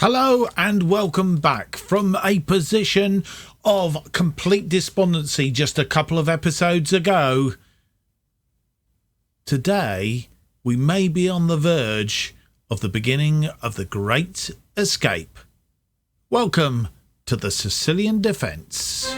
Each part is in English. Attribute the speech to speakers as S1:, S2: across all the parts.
S1: Hello and welcome back from a position of complete despondency just a couple of episodes ago. Today, we may be on the verge of the beginning of the Great Escape. Welcome to the Sicilian Defence.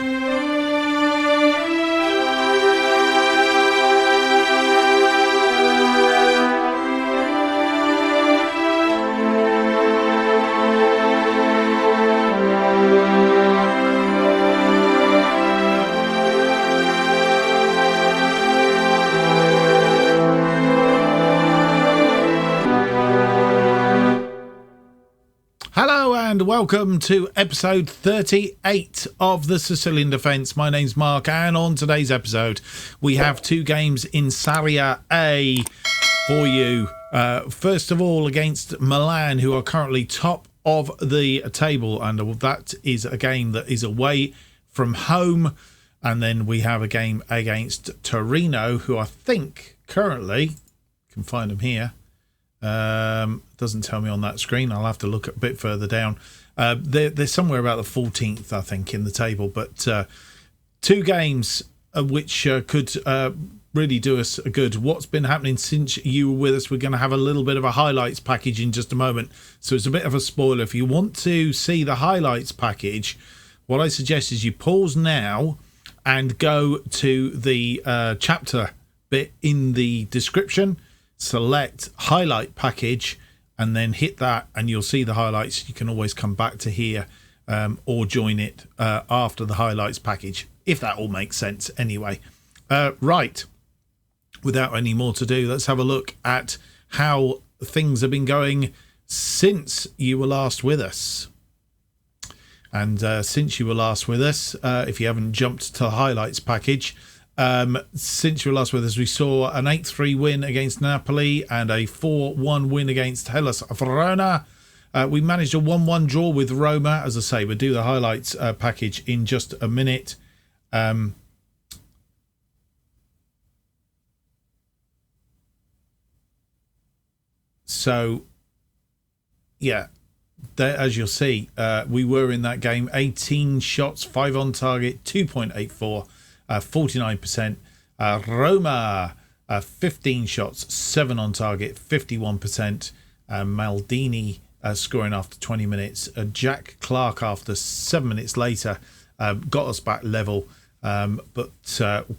S1: And welcome to episode 38 of the Sicilian Defence. My name's Mark, and on today's episode we have two games in SerieA for you. First of all, against Milan, who are currently top of the table, and that is a game that is away from home. And then we have a game against Torino, who I think currently, can find them here, doesn't tell me on that screen. I'll have to look a bit further down. They're somewhere about the 14th, I think, in the table. But two games which could really do us a good. What's been happening since you were with us? We're going to have a little bit of a highlights package in just a moment. So it's a bit of a spoiler. If you want to see the highlights package, what I suggest is you pause now and go to the chapter bit in the description. Select highlight package and then hit that, and you'll see the highlights. You can always come back to here or join it after the highlights package, if that all makes sense anyway. Right, without any more to do, let's have a look at how things have been going since you were last with us. And since you were last with us, if you haven't jumped to the highlights package, since you were last with us, we saw an 8-3 win against Napoli and a 4-1 win against Hellas Verona. We managed a 1-1 draw with Roma. As I say, we'll do the highlights package in just a minute. So, yeah, there, as you'll see, we were in that game. 18 shots, 5 on target, 2.84. 49%. Roma, 15 shots, 7 on target, 51%. Maldini scoring after 20 minutes. Jack Clark after 7 minutes later got us back level, but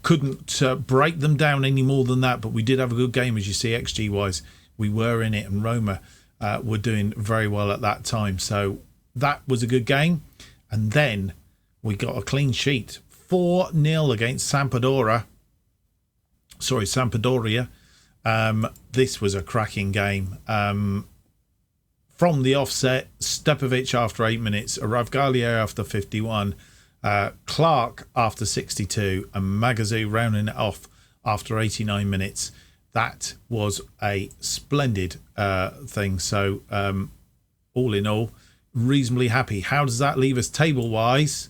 S1: couldn't break them down any more than that. But we did have a good game, as you see, XG wise. We were in it, and Roma were doing very well at that time. So that was a good game. And then we got a clean sheet. 4-0 against Sampdoria. This was a cracking game. From the offset, Stepovic after 8 minutes, Ravgalia after 51, Clark after 62, and Magazoo rounding it off after 89 minutes. That was a splendid thing. So, all in all, reasonably happy. How does that leave us table-wise?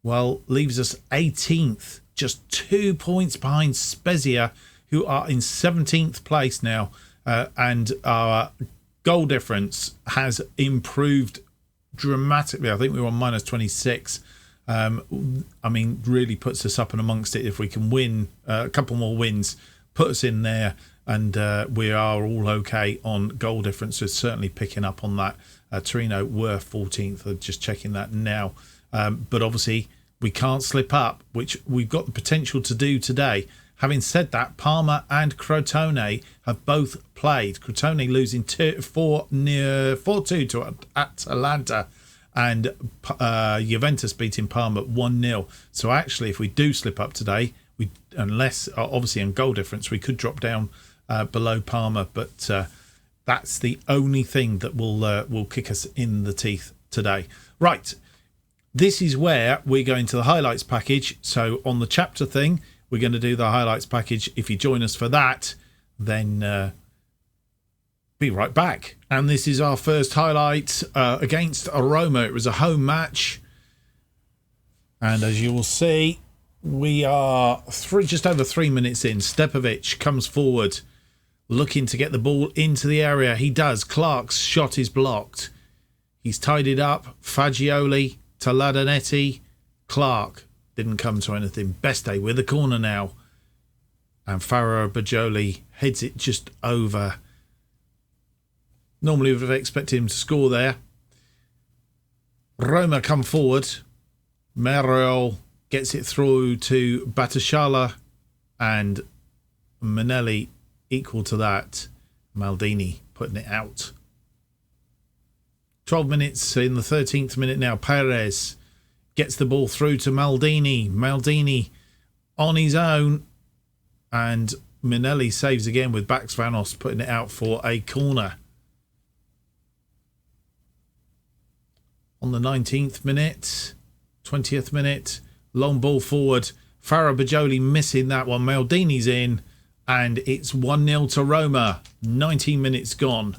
S1: Well, leaves us 18th, just 2 points behind Spezia, who are in 17th place now. And our goal difference has improved dramatically. I think we were on minus 26. I mean, really puts us up and amongst it. If we can win a couple more wins, put us in there, and we are all okay on goal difference. So certainly picking up on that. Torino were 14th. I'm just checking that now. But obviously, we can't slip up, which we've got the potential to do today. Having said that, Parma and Crotone have both played. Crotone losing 4-2 to Atalanta, and Juventus beating Parma 1-0. So actually, if we do slip up today, unless obviously on goal difference, we could drop down below Parma. But that's the only thing that will kick us in the teeth today. Right. This is where we're going to the highlights package. So on the chapter thing, we're going to do the highlights package. If you join us for that, then be right back. And this is our first highlight against Roma. It was a home match. And as you will see, we are just over 3 minutes in. Stepovic comes forward, looking to get the ball into the area. He does. Clark's shot is blocked. He's tied it up. Fagioli to Ladanetti. Clark didn't come to anything. Beste with the corner now. And Farah Bajoli heads it just over. Normally would have expected him to score there. Roma come forward. Merrill gets it through to Batasciala. And Manelli equal to that. Maldini putting it out. 12 minutes in the 13th minute now. Perez gets the ball through to Maldini. Maldini on his own. And Manelli saves again with Baxvanos putting it out for a corner. On the 19th minute, 20th minute, long ball forward. Farah Bajoli missing that one. Maldini's in. And it's 1-0 to Roma. 19 minutes gone.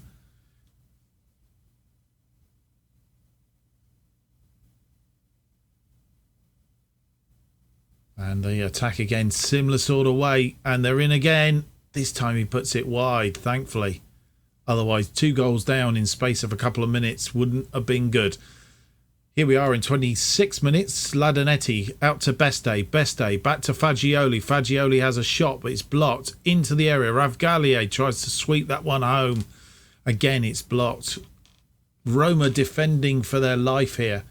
S1: And the attack again, similar sort of way. And they're in again. This time he puts it wide, thankfully. Otherwise, 2 goals down in space of a couple of minutes wouldn't have been good. Here we are in 26 minutes. Ladanetti out to Beste. Beste back to Fagioli. Fagioli has a shot, but it's blocked into the area. Ravgalie tries to sweep that one home. Again, it's blocked. Roma defending for their life here.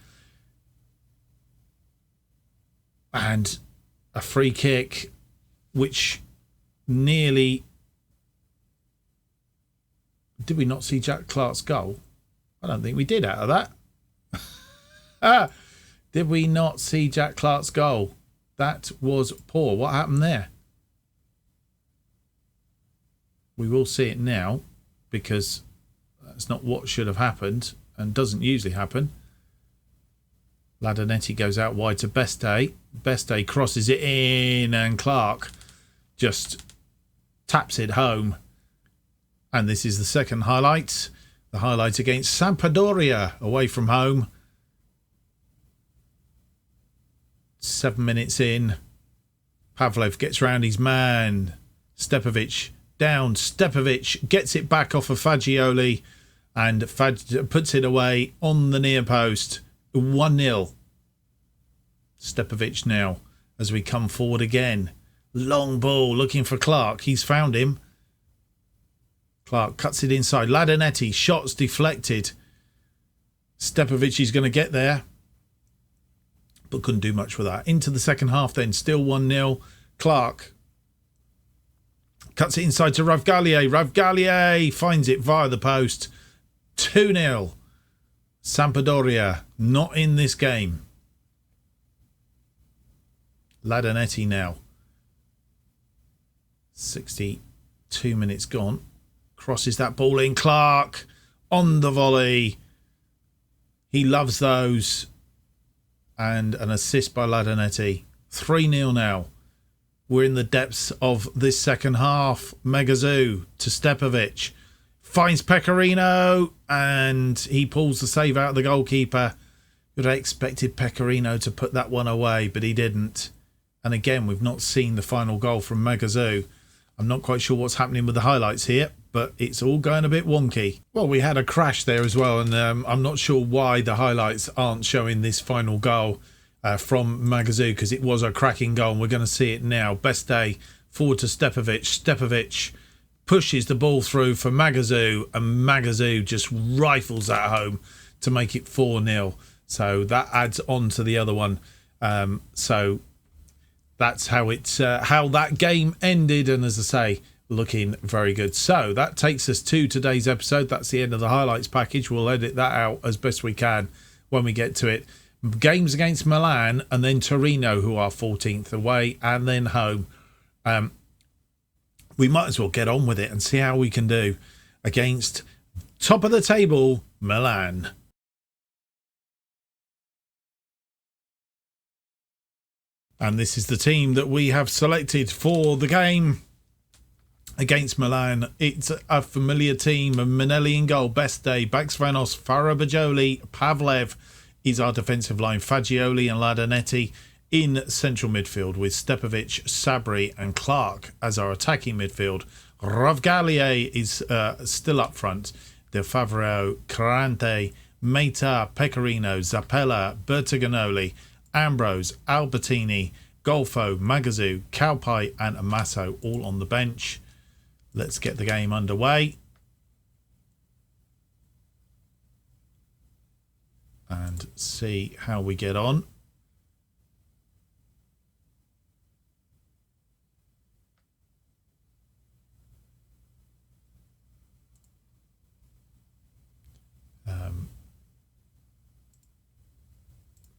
S1: And a free kick, which nearly... Did we not see Jack Clark's goal? I don't think we did out of that. Did we not see Jack Clark's goal? That was poor. What happened there? We will see it now, because that's not what should have happened and doesn't usually happen. Ladanetti goes out wide to Beste. Beste crosses it in and Clark just taps it home. And this is the second highlight. The highlight against Sampdoria away from home. 7 minutes in. Pavlev gets round his man. Stepovic down. Stepovic gets it back off of Fagioli and puts it away on the near post. 1-0. Stepovic now as we come forward again. Long ball looking for Clark. He's found him. Clark cuts it inside. Ladanetti, shots deflected. Stepovic is going to get there, but couldn't do much with that. Into the second half then, still 1-0. Clark cuts it inside to Ravgalie. Ravgalie finds it via the post. 2-0. Sampdoria not in this game. Ladanetti now. 62 minutes gone. Crosses that ball in. Clark on the volley. He loves those. And an assist by Ladanetti. 3-0 now. We're in the depths of this second half. Megazoo to Stepovic. Finds Pecorino. And he pulls the save out of the goalkeeper. You'd have expected Pecorino to put that one away, but he didn't. And again, we've not seen the final goal from Megazoo. I'm not quite sure what's happening with the highlights here, but it's all going a bit wonky. Well, we had a crash there as well, and I'm not sure why the highlights aren't showing this final goal from Megazoo, because it was a cracking goal, and we're going to see it now. Beste forward to Stepovic. Stepovic pushes the ball through for Megazoo, and Megazoo just rifles that home to make it 4-0. So that adds on to the other one. So that's how that game ended, and as I say, looking very good. So that takes us to today's episode. That's the end of the highlights package. We'll edit that out as best we can when we get to it. Games against Milan and then Torino, who are 14th away, and then home. We might as well get on with it and see how we can do against top of the table Milan. And this is the team that we have selected for the game against Milan. It's a familiar team of Manelli in goal, Beste, Baxvanos, Farah Bajoli, Pavlev is our defensive line, Fagioli and Ladanetti in central midfield with Stepovic, Sabri and Clark as our attacking midfield. Ravgalie is still up front. De Favreau, Carante, Meta, Pecorino, Zappella, Bertagnoli, Ambrose, Albertini, Golfo, Magazoo, Calpai and Amato all on the bench. Let's get the game underway. And see how we get on.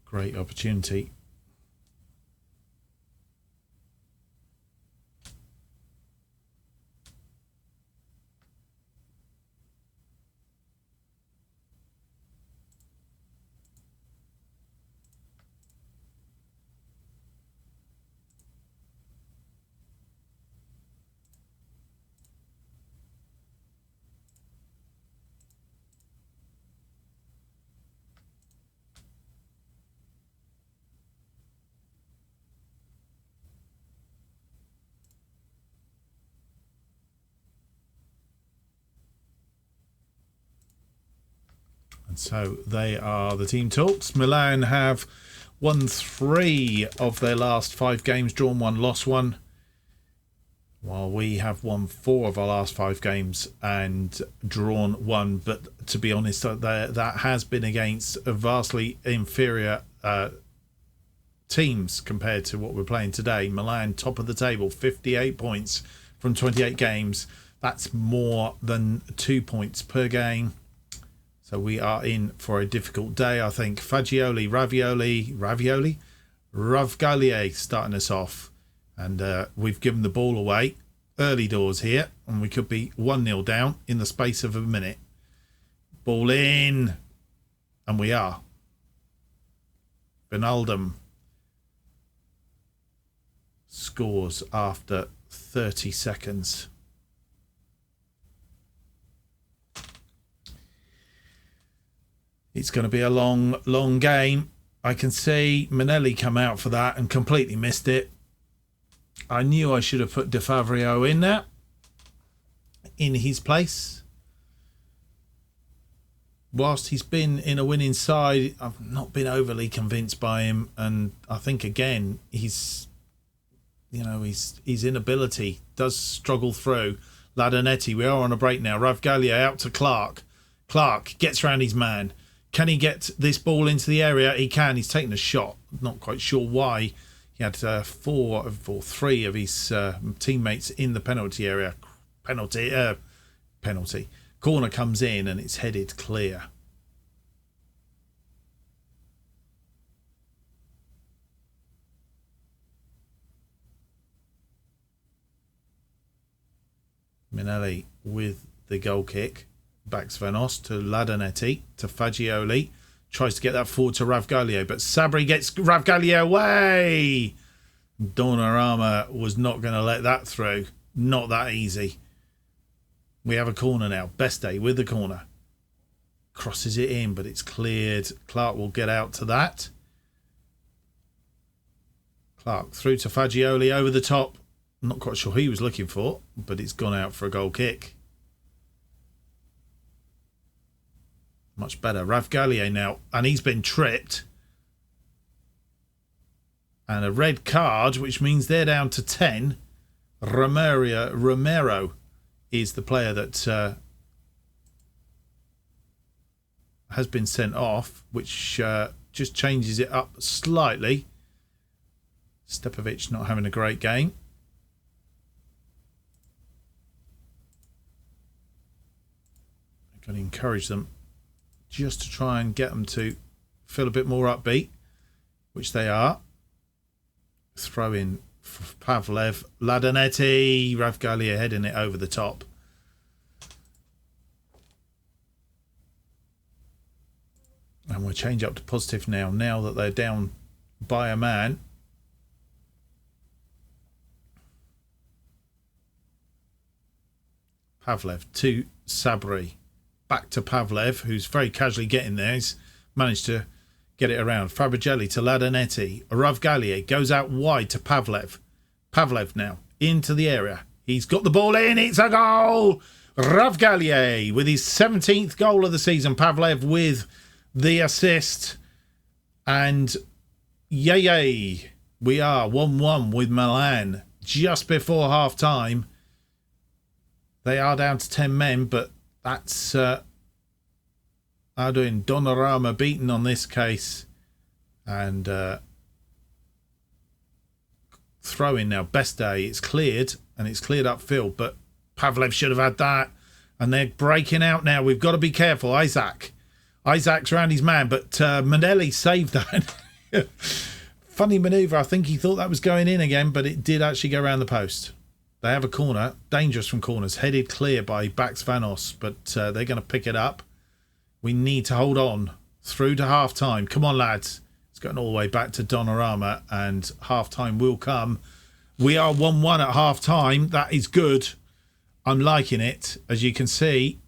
S1: Great opportunity. And so they are the team talks. Milan have won 3 of their last 5 games, drawn 1, lost 1. While we have won 4 of our last 5 games and drawn 1. But to be honest, that has been against a vastly inferior teams compared to what we're playing today. Milan, top of the table, 58 points from 28 games. That's more than 2 points per game. So we are in for a difficult day, I think. Fagioli, Ravgalier starting us off. And we've given the ball away early doors here. And we could be 1-0 down in the space of a minute. Ball in. And we are. Wijnaldum scores after 30 seconds. It's going to be a long game. I can see Manelli come out for that and completely missed it. I knew I should have put De Favrio in there, in his place. Whilst he's been in a winning side, I've not been overly convinced by him. And I think, again, his inability does struggle through. Ladanetti, we are on a break now. Ravgalier out to Clark. Clark gets round his man. Can he get this ball into the area? He can. He's taken a shot. Not quite sure why. He had 3 of his teammates in the penalty area. Penalty. Corner comes in and it's headed clear. Minelli with the goal kick. Backs Vanos to Ladanetti, to Fagioli. Tries to get that forward to Ravgalier, but Sabri gets Ravgalier away. Donnarumma was not going to let that through. Not that easy. We have a corner now. Beste with the corner. Crosses it in, but it's cleared. Clark will get out to that. Clark through to Fagioli over the top. Not quite sure who he was looking for, but it's gone out for a goal kick. Much better. Ravgalier now. And he's been tripped. And a red card, which means they're down to 10. Romero is the player that has been sent off, which just changes it up slightly. Stepovic not having a great game. I'm going to encourage them just to try and get them to feel a bit more upbeat, which they are. Throw in Pavlev, Ladanetti, Ravgalier heading it over the top. And we'll change up to positive now that they're down by a man. Pavlev to Sabri. Back to Pavlev, who's very casually getting there. He's managed to get it around. Fabricelli to Ladanetti. Ravgalier goes out wide to Pavlev. Pavlev now into the area. He's got the ball in. It's a goal. Ravgalier with his 17th goal of the season. Pavlev with the assist. And yay, we are 1-1 with Milan just before half time. They are down to 10 men, but that's doing Donnarumma beaten on this case. And throw in now. Best day. It's cleared, and it's cleared upfield, but Pavlev should have had that. And they're breaking out now. We've got to be careful. Isaac's around his man, but Manelli saved that. Funny manoeuvre. I think he thought that was going in again, but it did actually go around the post. They have a corner. Dangerous from corners. Headed clear by Vanos, but they're going to pick it up. We need to hold on through to half-time. Come on, lads. It's going all the way back to Donnarumma, and half-time will come. We are 1-1 at half-time. That is good. I'm liking it. As you can see,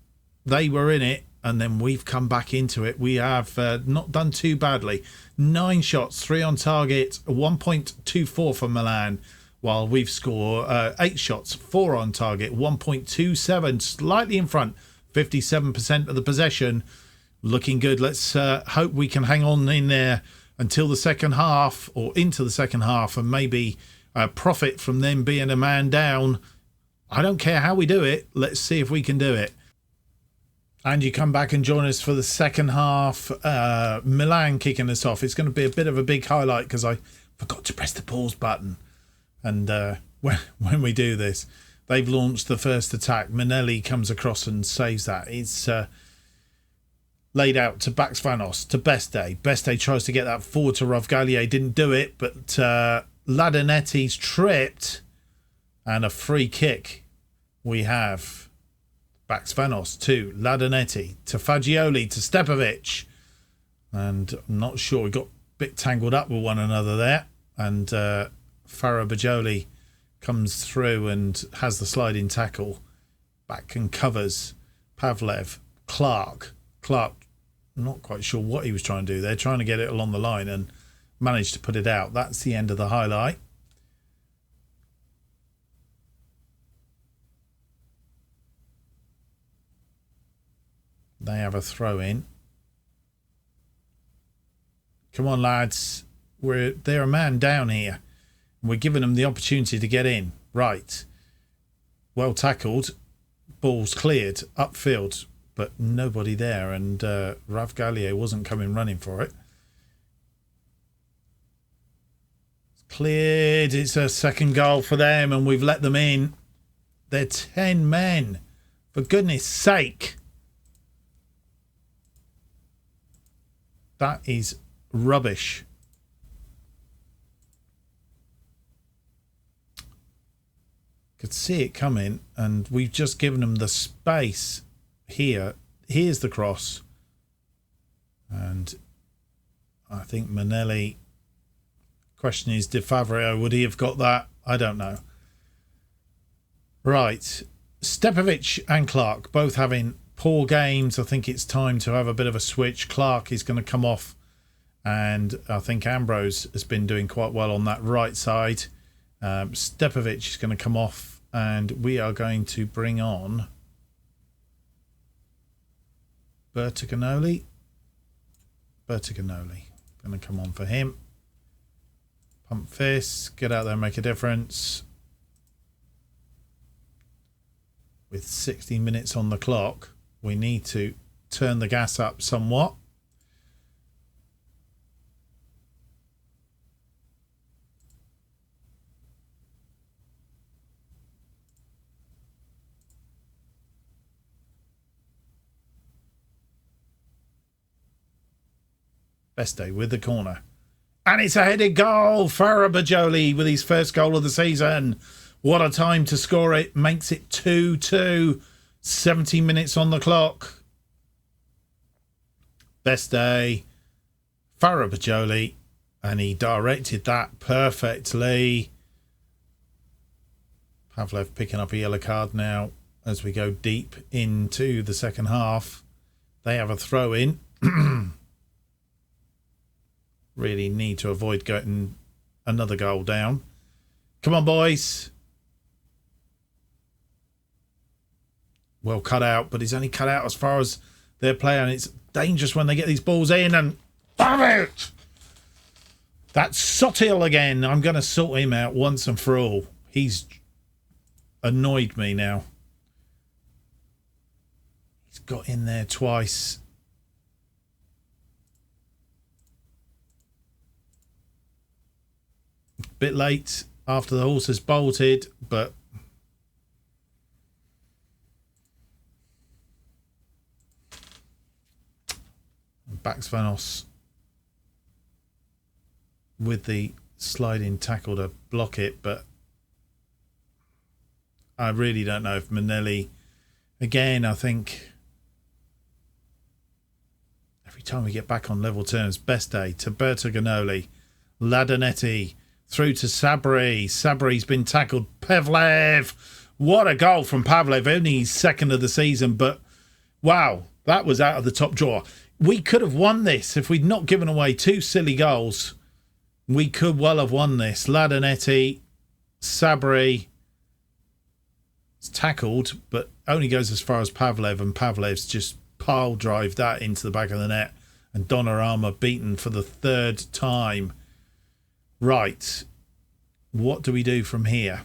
S1: they were in it, and then we've come back into it. We have not done too badly. 9 shots, 3 on target, 1.24 for Milan, while we've scored 8 shots, 4 on target, 1.27, slightly in front, 57% of the possession. Looking good. Let's hope we can hang on in there until the second half, or into the second half, and maybe profit from them being a man down. I don't care how we do it. Let's see if we can do it. And you come back and join us for the second half. Milan kicking us off. It's going to be a bit of a big highlight because I forgot to press the pause button. And when we do this, they've launched the first attack. Manelli comes across and saves that. It's laid out to Vanos, to Beste. Beste tries to get that forward to Rovgalia. Didn't do it, but Ladinetti's tripped. And a free kick we have. Vanos to Ladinetti, to Fagioli, to Stepovic. And I'm not sure. We got a bit tangled up with one another there. And Farabajoli comes through and has the sliding tackle. Back and covers Pavlev. Clark, I'm not quite sure what he was trying to do there. Trying to get it along the line and managed to put it out. That's the end of the highlight. They have a throw in. Come on, lads. They're a man down here. We're giving them the opportunity to get in. Right. Well tackled. Ball's cleared. Upfield. But nobody there. And Ravgalia wasn't coming running for it. It's cleared. It's a second goal for them. And we've let them in. They're 10 men. For goodness sake. That is rubbish. Could see it coming, and we've just given them the space here. Here's the cross. And I think Manelli. Question is, De Favre, would he have got that? I don't know. Right. Stepovic and Clark both having poor games. I think it's time to have a bit of a switch. Clark is going to come off, and I think Ambrose has been doing quite well on that right side. Stepovic is going to come off, and we are going to bring on Bertagnoli. Going to come on for him. Pump fist, get out there and make a difference. With 60 minutes on the clock, we need to turn the gas up somewhat. Beste with the corner. And it's a headed goal. Farabajoli with his first goal of the season. What a time to score it. Makes it 2-2. 70 minutes on the clock. Beste. Farabajoli. And he directed that perfectly. Pavlev picking up a yellow card now as we go deep into the second half. They have a throw in. Really need to avoid getting another goal down. Come on, boys. Well cut out, but he's only cut out as far as their play, and it's dangerous when they get these balls in, and damn it! That's Sotil again. I'm going to sort him out once and for all. He's annoyed me now. He's got in there twice. Bit late after the horse has bolted, but Vanos with the sliding tackle to block it, but I really don't know if Manelli, again, I think every time we get back on level terms, best day to Bertagnoli, Ladanetti, through to Sabri. Sabri's been tackled. Pavlev. What a goal from Pavlev. Only his second of the season, but wow, that was out of the top drawer. We could have won this if we'd not given away two silly goals. We could well have won this. Ladanetti, Sabri. It's tackled, but only goes as far as Pavlev, and Pavlev's just pile drive that into the back of the net. And Donnarumma beaten for the third time. Right, what do we do from here?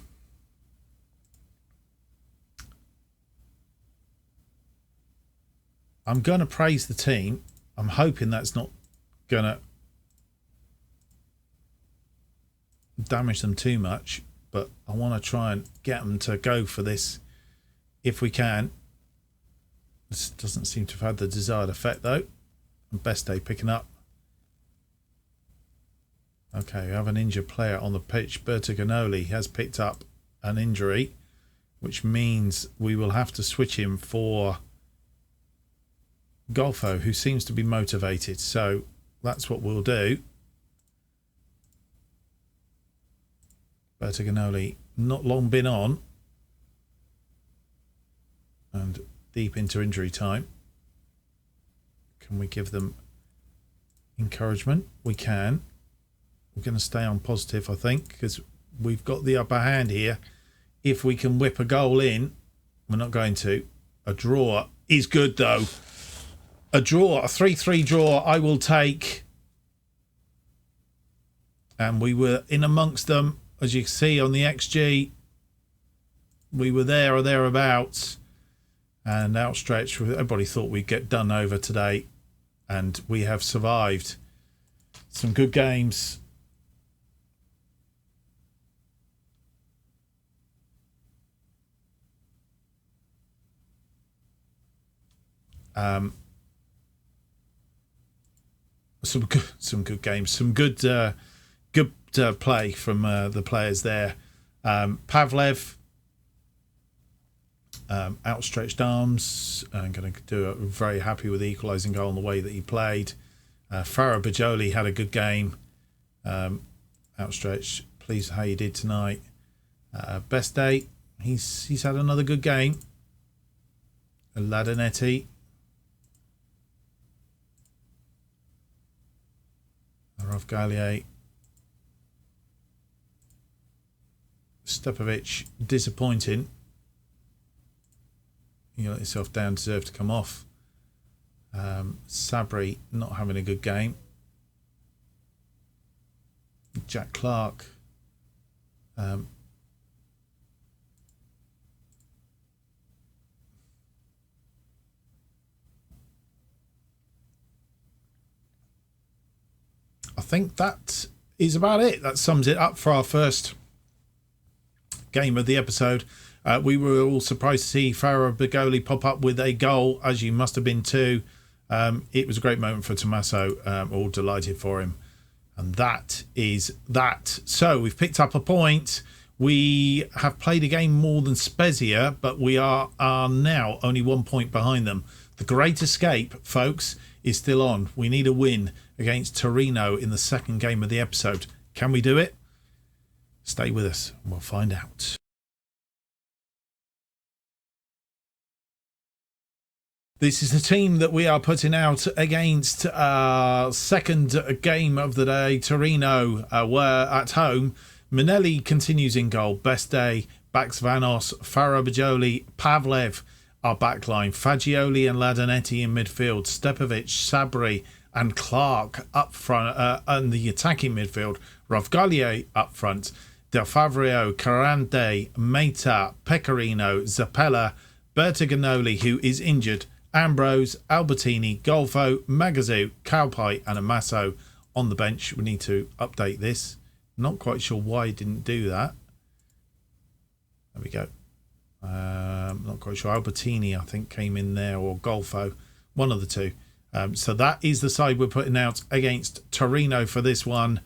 S1: I'm going to praise the team. I'm hoping that's not going to damage them too much, but I want to try and get them to go for this if we can. This doesn't seem to have had the desired effect though. Best day picking up. Okay, we have an injured player on the pitch. Bertagnoli has picked up an injury, which means we will have to switch him for Golfo, who seems to be motivated. So that's what we'll do. Bertagnoli not long been on and deep into injury time. Can we give them encouragement? We can. We're going to stay on positive, I think, because we've got the upper hand here. If we can whip a goal in, we're not going to. A draw is good, though. A draw, a 3-3 draw, I will take. And we were in amongst them, as you can see on the XG. We were there or thereabouts. And outstretched. Everybody thought we'd get done over today. And we have survived. Some good games. Some good games, some good play from the players there. Pavlev, outstretched arms. I'm going to do it. Very happy with the equalising goal and the way that he played. Farah Bajoli had a good game. Outstretched, pleased how you did tonight. Best day, he's had another good game. Ladanetti. Ravgalier. Stepovic, disappointing. You let yourself down, deserve to come off. Sabri not having a good game. Jack Clark. I think that is about it. That sums it up for our first game of the episode. We were all surprised to see Farah Bigoli pop up with a goal, as you must have been too. It was a great moment for Tommaso. All delighted for him. And that is that. So we've picked up a point. We have played a game more than Spezia, but we are now only 1 point behind them. The Great Escape, folks, is still on. We need a win against Torino in the second game of the episode. Can we do it? Stay with us and we'll find out. This is the team that we are putting out against our second game of the day. Torino were at home. Manelli continues in goal. Best day. Backs Vanos, Farah Bajoli, Pavlev, our back line. Fagioli and Ladanetti in midfield. Stepovic, Sabri and Clark up front, and the attacking midfield. Rovgalie up front. Del Favrio, Carante, Meta, Pecorino, Zappella, Bertagnoli, who is injured, Ambrose, Albertini, Golfo, Magazoo, Cowpie and Amasso on the bench. We need to update this. Not quite sure why I didn't do that. There we go. Not quite sure. Albertini, I think, came in there, or Golfo, one of the two. So that is the side we're putting out against Torino for this one.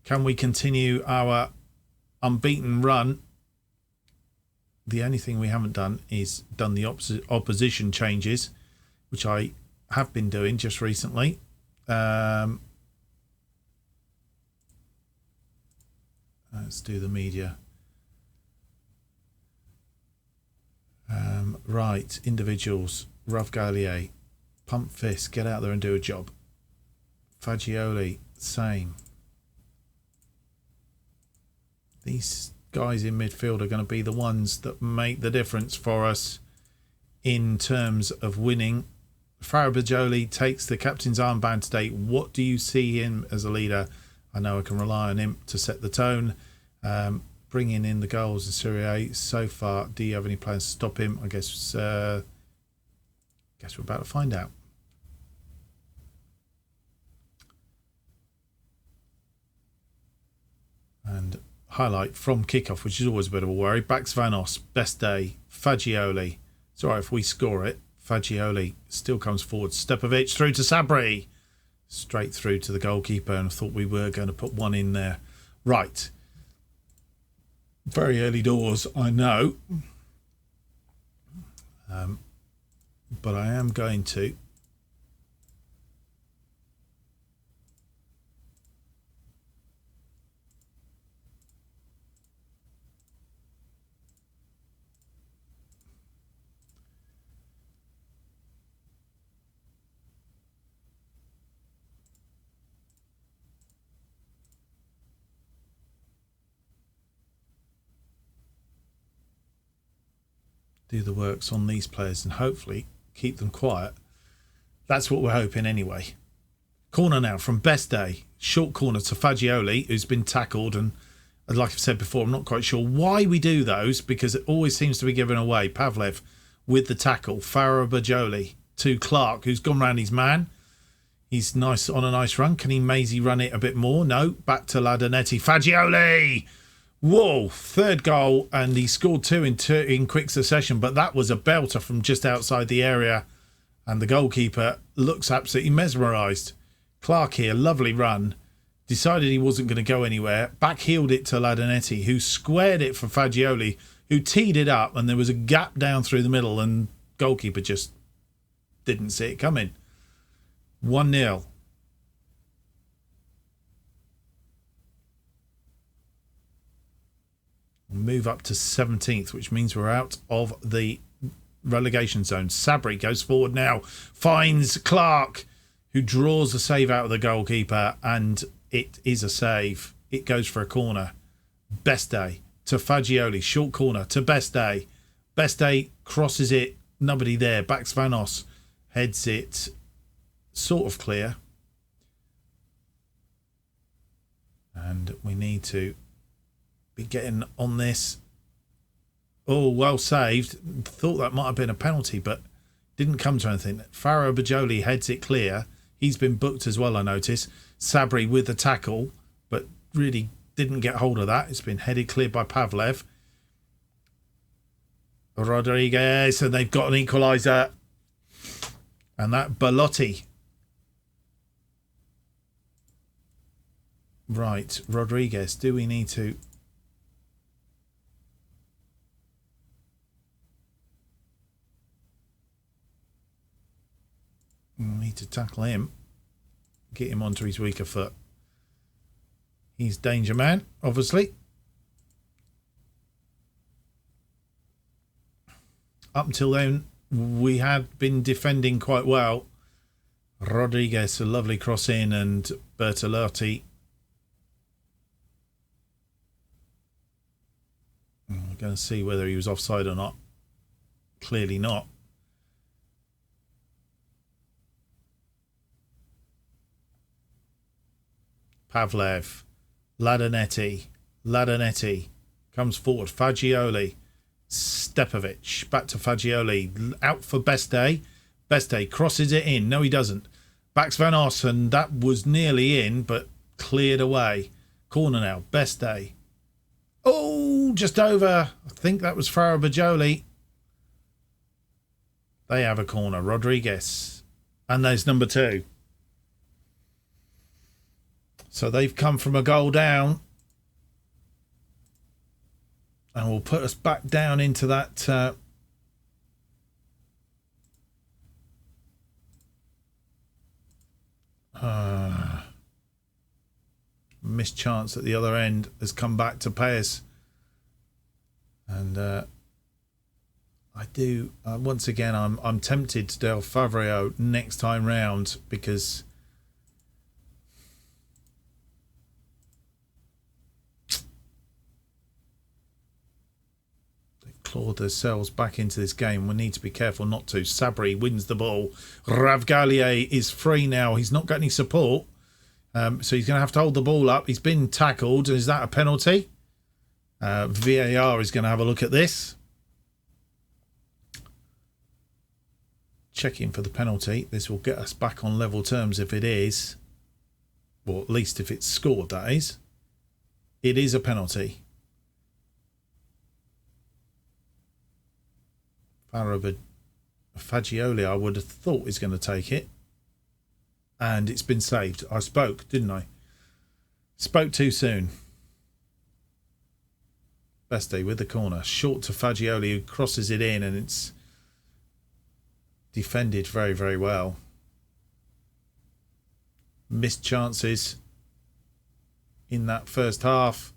S1: Can we continue our unbeaten run? The only thing we haven't done is done the opposition changes, which I have been doing just recently. Let's do the media. Right, individuals. Rovgalie, pump fist, get out there and do a job. Fagioli, same. These guys in midfield are going to be the ones that make the difference for us in terms of winning. Farabajoli takes the captain's armband today. What do you see him as a leader? I know I can rely on him to set the tone. Bringing in the goals in Serie A so far. Do you have any plans to stop him? I guess we're about to find out. And highlight from kickoff, which is always a bit of a worry. Bax Vanos, best day. Fagioli. It's all right if we score it. Fagioli still comes forward. Stepovic through to Sabri. Straight through to the goalkeeper, and I thought we were going to put one in there. Right. Very early doors, I know. But I am going to do the works on these players and hopefully keep them quiet. That's what we're hoping anyway. Corner now from Best Day. Short corner to Fagioli, who's been tackled. And like I've said before, I'm not quite sure why we do those, because it always seems to be given away. Pavlev with the tackle. Farabajoli to Clark, who's gone round his man. He's nice on a nice run. Can he Maisie run it a bit more? No. Back to Ladanetti. Fagioli! Whoa, third goal, and he scored two in quick succession, but that was a belter from just outside the area, and the goalkeeper looks absolutely mesmerised. Clark here, lovely run, decided he wasn't going to go anywhere, back-heeled it to Ladanetti, who squared it for Fagioli, who teed it up, and there was a gap down through the middle, and goalkeeper just didn't see it coming. 1-0. Move up to 17th, which means we're out of the relegation zone. Sabri goes forward now, finds Clark, who draws a save out of the goalkeeper, and it is a save. It goes for a corner. Best Day to Fagioli, short corner to Best Day. Best Day crosses it, nobody there. Bax Vanos heads it sort of clear. And we need to be getting on this. Oh, well saved. Thought that might have been a penalty, but didn't come to anything. Farabajoli heads it clear. He's been booked as well, I notice. Sabri with the tackle, but really didn't get hold of that. It's been headed clear by Pavlev. Rodriguez, and they've got an equaliser. And that Bellotti. Right, Rodriguez, do we need to... We need to tackle him. Get him onto his weaker foot. He's danger man, obviously. Up until then, we had been defending quite well. Rodriguez, a lovely cross in, and Bertolotti. We're going to see whether he was offside or not. Clearly not. Pavlev, Ladanetti comes forward. Fagioli, Stepovic, back to Fagioli, out for Beste. Beste crosses it in. No, he doesn't. Backs Van Ossen. That was nearly in, but cleared away. Corner now. Beste. Oh, just over. I think that was Farah Bajoli. They have a corner. Rodriguez. And there's number 2. So they've come from a goal down. And will put us back down into that... missed chance at the other end has come back to pay us. And I do once again I'm tempted to Del Favrio next time round, because they've clawed themselves back into this game. We need to be careful not to. Sabri wins the ball. Ravgalier is free now. He's not got any support, so he's going to have to hold the ball up. He's been tackled. Is that a penalty? VAR is going to have a look at this. Checking for the penalty. This will get us back on level terms if it is. Or at least if it's scored, that is. It is a penalty. Fagioli, I would have thought, is going to take it. And it's been saved. I spoke, didn't I? Spoke too soon. Beste with the corner. Short to Fagioli, who crosses it in, and it's defended very, very well. Missed chances in that first half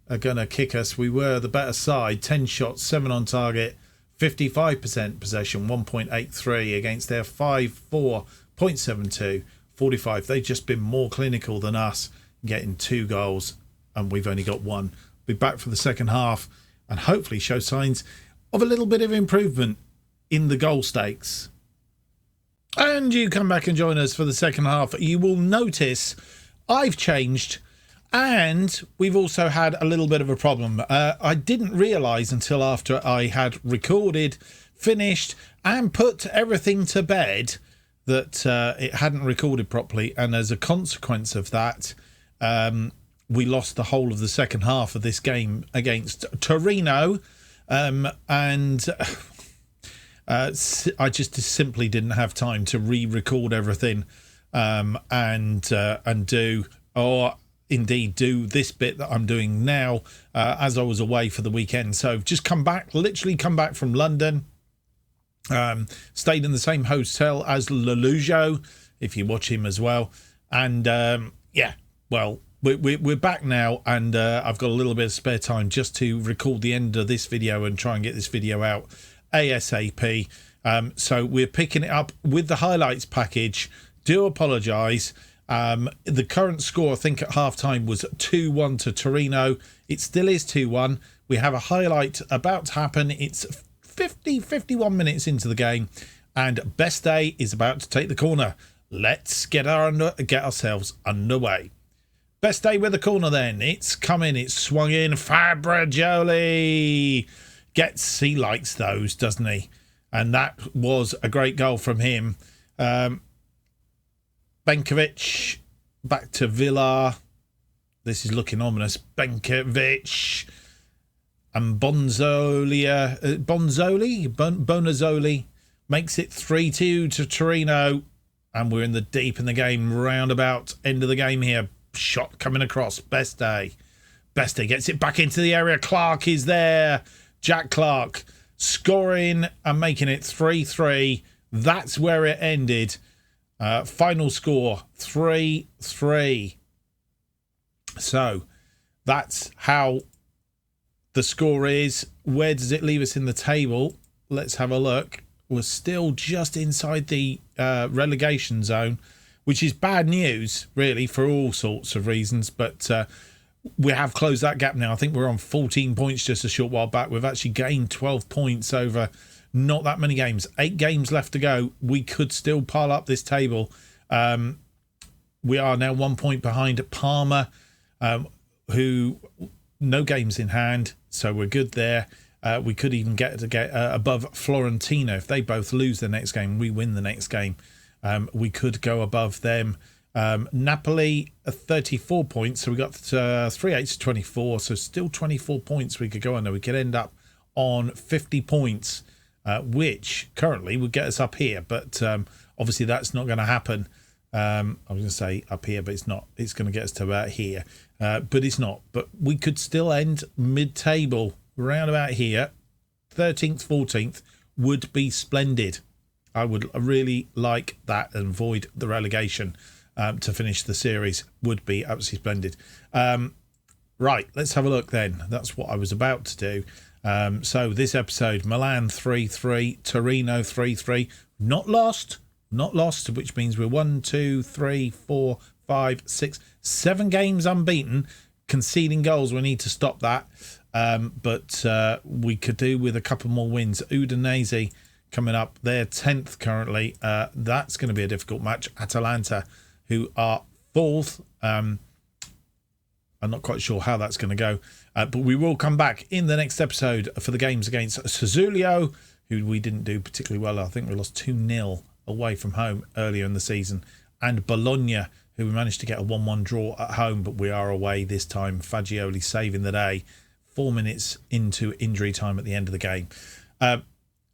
S1: are going to kick us. We were the better side. 10 shots, 7 on target, 55% possession, 1.83 against their 5-4.72, 45. They've just been more clinical than us, getting 2 goals, and we've only got 1. Be back for the second half and hopefully show signs of a little bit of improvement in the goal stakes. And you come back and join us for the second half. You will notice I've changed, and we've also had a little bit of a problem. I didn't realise until after I had recorded, finished and put everything to bed that it hadn't recorded properly, and as a consequence of that, we lost the whole of the second half of this game against Torino, and I just simply didn't have time to re-record everything and do, or indeed do this bit that I'm doing now as I was away for the weekend. So just literally come back from London, stayed in the same hotel as Lelujo, if you watch him as well, and yeah, well, we're back now, and I've got a little bit of spare time just to record the end of this video and try and get this video out ASAP. So we're picking it up with the highlights package. Do apologise. The current score, I think at half-time, was 2-1 to Torino. It still is 2-1. We have a highlight about to happen. It's 51 minutes into the game, and Beste is about to take the corner. Let's get ourselves underway. Beste with the corner then. It's coming. It's swung in. Fagioli he likes those, doesn't he? And that was a great goal from him. Benkovic back to Villa. This is looking ominous. Benkovic and Bonazzoli makes it 3-2 to Torino, and we're in the deep in the game, roundabout end of the game here. Shot coming across. Beste gets it back into the area. Clark is there. Jack Clark scoring and making it 3-3. That's where it ended. Final score 3-3. So that's how the score is. Where does it leave us in the table? Let's have a look. We're still just inside the relegation zone, which is bad news, really, for all sorts of reasons. But we have closed that gap now. I think we're on 14 points just a short while back. We've actually gained 12 points over not that many games. 8 games left to go. We could still pile up this table. We are now 1 point behind Parma, who no games in hand, so we're good there. We could even get above Florentino. If they both lose the next game, we win the next game, we could go above them. Napoli 34 points, so we got 3/8 to 24, so still 24 points we could go on there. We could end up on 50 points, which currently would get us up here, but obviously that's not going to happen. I was going to say up here, but it's not. It's going to get us to about here, but it's not. But we could still end mid-table, around about here. 13th, 14th would be splendid. I would really like that and avoid the relegation. To finish the series would be absolutely splendid. Right, let's have a look then. That's what I was about to do. So this episode, Milan 3-3, Torino 3-3. Not lost, which means we're 1, 2, 3, 4, 5, 6, 7 games unbeaten. Conceding goals, we need to stop that. But we could do with a couple more wins. Udinese coming up. They're 10th currently. That's going to be a difficult match. Atalanta, who are 4th. I'm not quite sure how that's going to go. But we will come back in the next episode for the games against Sassuolo, who we didn't do particularly well. I think we lost 2-0 away from home earlier in the season. And Bologna, who we managed to get a 1-1 draw at home, but we are away this time. Fagioli saving the day 4 minutes into injury time at the end of the game.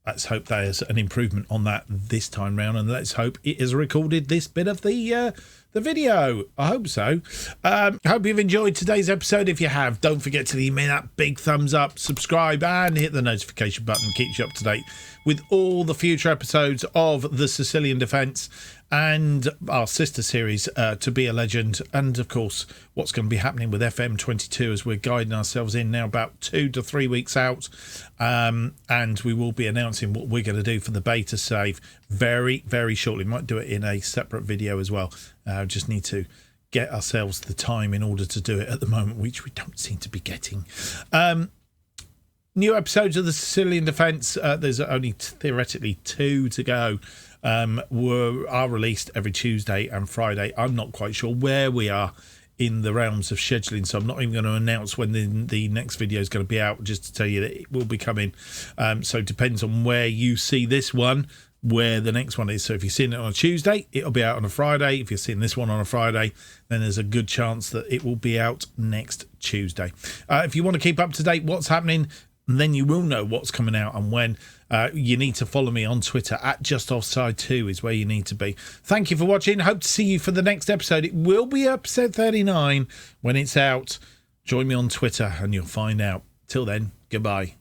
S1: Let's hope there's an improvement on that this time round, and let's hope it has recorded this bit of the video. I hope so. I hope you've enjoyed today's episode. If you have, don't forget to leave me that big thumbs up, subscribe, and hit the notification button. Keeps you up to date with all the future episodes of the Sicilian Defence and our sister series, To Be a Legend, and of course what's going to be happening with FM22 as we're guiding ourselves in now about 2 to 3 weeks out, and we will be announcing what we're going to do for the beta save very, very shortly. Might do it in a separate video as well. Just need to get ourselves the time in order to do it at the moment, which we don't seem to be getting. New episodes of the Sicilian Defence, there's only theoretically 2 to go, are released every Tuesday and Friday. I'm not quite sure where we are in the realms of scheduling, so I'm not even going to announce when the next video is going to be out, just to tell you that it will be coming. So it depends on where you see this one, where the next one is. So if you're seeing it on a Tuesday, it'll be out on a Friday. If you're seeing this one on a Friday, then there's a good chance that it will be out next Tuesday. If you want to keep up to date what's happening, then you will know what's coming out and when. You need to follow me on Twitter at JustOffside2 is where you need to be. Thank you for watching. Hope to see you for the next episode. It will be episode 39 when it's out. Join me on Twitter and you'll find out. Till then, goodbye.